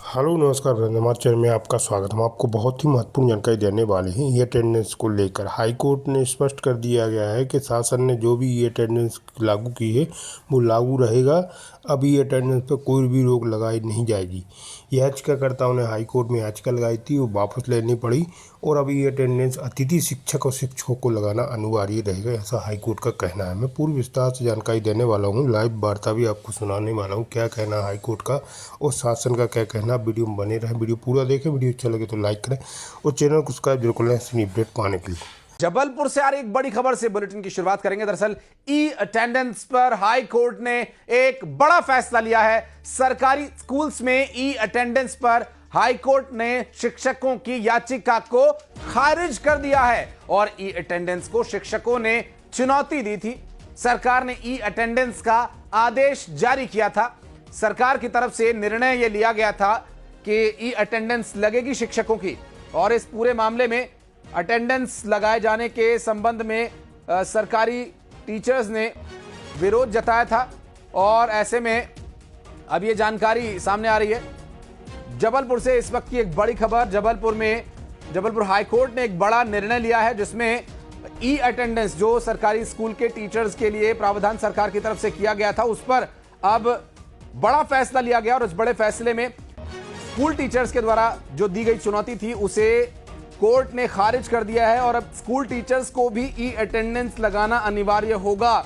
Hello नमस्कार हमारे channel में आपका स्वागत। हम आपको बहुत ही महत्वपूर्ण जानकारी देने वाले हैं। ई अटेंडेंस को लेकर हाई कोर्ट ने स्पष्ट कर दिया गया है कि शासन ने जो भी ई अटेंडेंस लागू की है वो लागू रहेगा। अब ई अटेंडेंस पर कोई भी रोक लगाई नहीं जाएगी। याचिकाकर्ताओं ने हाई कोर्ट में याचिका लगाई थी, वो वापस लेनी पड़ी और अब ई अटेंडेंस अतिथि शिक्षक और शिक्षकों को लगाना अनिवार्य रहेगा, ऐसा हाई कोर्ट का कहना है। मैं पूर्ण विस्तार से जानकारी देने वाला हूँ, लाइव वार्ता भी आपको सुनाने वाला हूँ क्या कहना है हाई कोर्ट का और शासन का क्या कहना। वीडियो में बने रहें, वीडियो पूरा देखें, वीडियो अच्छा लगे तो लाइक करें और चैनल को सब्सक्राइब जरूर करें ऐसी अपडेट पाने के लिए। जबलपुर से आ रही एक बड़ी खबर से बुलेटिन की शुरुआत करेंगे। दरअसल ई अटेंडेंस पर हाई कोर्ट ने एक बड़ा फैसला लिया है। सरकारी स्कूल्स में ई अटेंडेंस पर हाई कोर्ट ने शिक्षकों की याचिका को खारिज कर दिया है और ई अटेंडेंस को शिक्षकों ने चुनौती दी थी। सरकार ने ई अटेंडेंस का आदेश जारी किया था। सरकार की तरफ से निर्णय यह लिया गया था कि ई अटेंडेंस लगेगी शिक्षकों की और इस पूरे मामले में अटेंडेंस लगाए जाने के संबंध में सरकारी टीचर्स ने विरोध जताया था और ऐसे में अब ये जानकारी सामने आ रही है। जबलपुर से इस वक्त की एक बड़ी खबर। जबलपुर हाई कोर्ट ने एक बड़ा निर्णय लिया है जिसमें ई अटेंडेंस जो सरकारी स्कूल के टीचर्स के लिए प्रावधान सरकार की तरफ से किया गया था उस पर अब बड़ा फैसला लिया गया और उस बड़े फैसले में स्कूल टीचर्स के द्वारा जो दी गई चुनौती थी उसे कोर्ट ने खारिज कर दिया है और अब स्कूल टीचर्स को भी ई अटेंडेंस लगाना अनिवार्य होगा।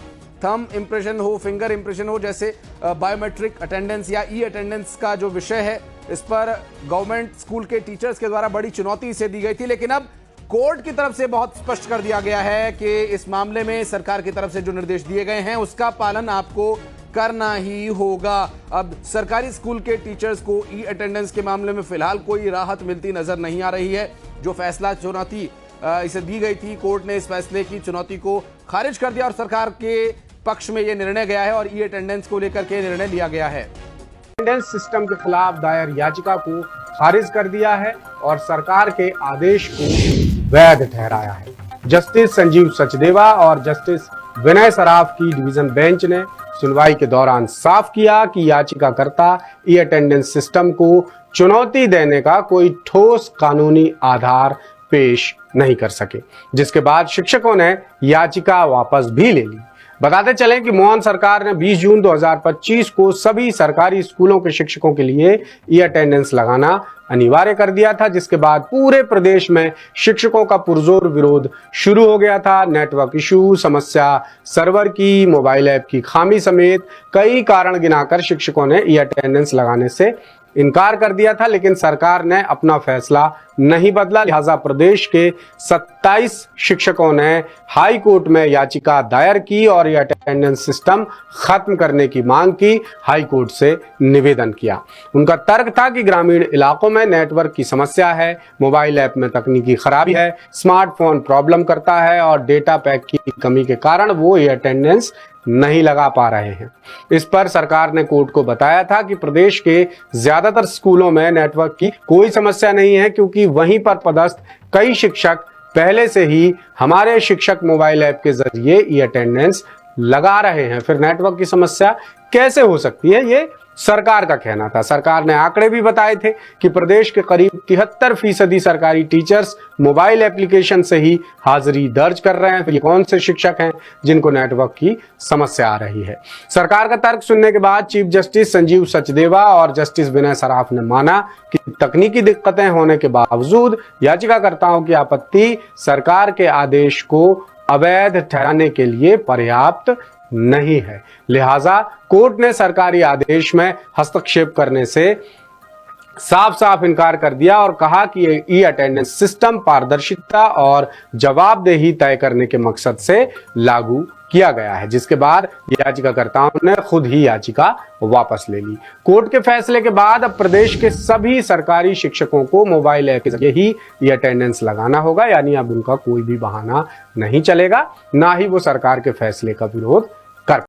थंब इंप्रेशन हो, फिंगर इंप्रेशन हो, जैसे बायोमेट्रिक अटेंडेंस या ई अटेंडेंस का जो विषय है इस पर गवर्नमेंट स्कूल के टीचर्स के द्वारा बड़ी चुनौती इसे दी गई थी, लेकिन अब कोर्ट की तरफ से बहुत स्पष्ट कर दिया गया है कि इस मामले में सरकार की तरफ से जो निर्देश दिए गए हैं उसका पालन आपको करना ही होगा। अब सरकारी स्कूल के टीचर्स को ई अटेंडेंस के मामले में फिलहाल कोई राहत मिलती नजर नहीं आ रही है। जो फैसला चुनौती इसे दी गई थी, कोर्ट ने इस फैसले की चुनौती को खारिज कर दिया और सरकार के पक्ष में यह निर्णय गया है और ई अटेंडेंस को लेकर के निर्णय लिया गया है। अटेंडेंस सिस्टम के खिलाफ दायर याचिका को खारिज कर दिया है और सरकार के आदेश को वैध ठहराया है। जस्टिस संजीव सचदेवा और जस्टिस विनय सराफ की डिवीजन बेंच ने सुनवाई के दौरान साफ किया कि याचिकाकर्ता ई अटेंडेंस सिस्टम को चुनौती देने का कोई ठोस कानूनी आधार पेश नहीं कर सके, जिसके बाद शिक्षकों ने याचिका वापस भी ले ली। बताते चलें कि मोहन सरकार ने 20 जून 2025 को सभी सरकारी स्कूलों के शिक्षकों के लिए ई अटेंडेंस लगाना अनिवार्य कर दिया था, जिसके बाद पूरे प्रदेश में शिक्षकों का पुरजोर विरोध शुरू हो गया था। नेटवर्क इशू, समस्या, सर्वर की, मोबाइल ऐप की खामी समेत कई कारण गिनाकर शिक्षकों ने ई अटेंडेंस लगाने से इनकार कर दिया था, लेकिन सरकार ने अपना फैसला नहीं बदला। लिहाजा प्रदेश के 27 शिक्षकों ने हाई कोर्ट में याचिका दायर की और ये अटेंडेंस सिस्टम खत्म करने की मांग की, हाई कोर्ट से निवेदन किया। उनका तर्क था कि ग्रामीण इलाकों में नेटवर्क की समस्या है, मोबाइल ऐप में तकनीकी खराबी है, स्मार्टफोन प्रॉब्लम करता है और डेटा पैक की कमी के कारण वो ये अटेंडेंस नहीं लगा पा रहे हैं। इस पर सरकार ने कोर्ट को बताया था कि प्रदेश के ज्यादातर स्कूलों में नेटवर्क की कोई समस्या नहीं है, क्योंकि वहीं पर पदस्थ कई शिक्षक पहले से ही हमारे शिक्षक मोबाइल ऐप के जरिए ई अटेंडेंस लगा रहे हैं। फिर नेटवर्क की समस्या कैसे हो सकती है, ये सरकार का कहना था। सरकार ने आंकड़े भी बताए थे कि प्रदेश के करीब 73% सरकारी टीचर्स मोबाइल एप्लीकेशन से ही हाजिरी दर्ज कर रहे हैं। फिर ये कौन से शिक्षक हैं जिनको नेटवर्क की समस्या आ रही है? सरकार का तर्क सुनने के बाद चीफ जस्टिस संजीव सचदेवा और जस्टिस विनय सराफ ने माना कि तकनीकी दिक्कतें होने के बावजूद याचिकाकर्ताओं की आपत्ति सरकार के आदेश को अवैध ठहराने के लिए पर्याप्त नहीं है। लिहाजा कोर्ट ने सरकारी आदेश में हस्तक्षेप करने से साफ साफ इनकार कर दिया और कहा कि ई अटेंडेंस सिस्टम पारदर्शिता और जवाबदेही तय करने के मकसद से लागू किया गया है, जिसके बाद याचिकाकर्ताओं ने खुद ही याचिका वापस ले ली। कोर्ट के फैसले के बाद अब प्रदेश के सभी सरकारी शिक्षकों को मोबाइल ऐप के जरिए ही ये अटेंडेंस लगाना होगा, यानी अब उनका कोई भी बहाना नहीं चलेगा, ना ही वो सरकार के फैसले का विरोध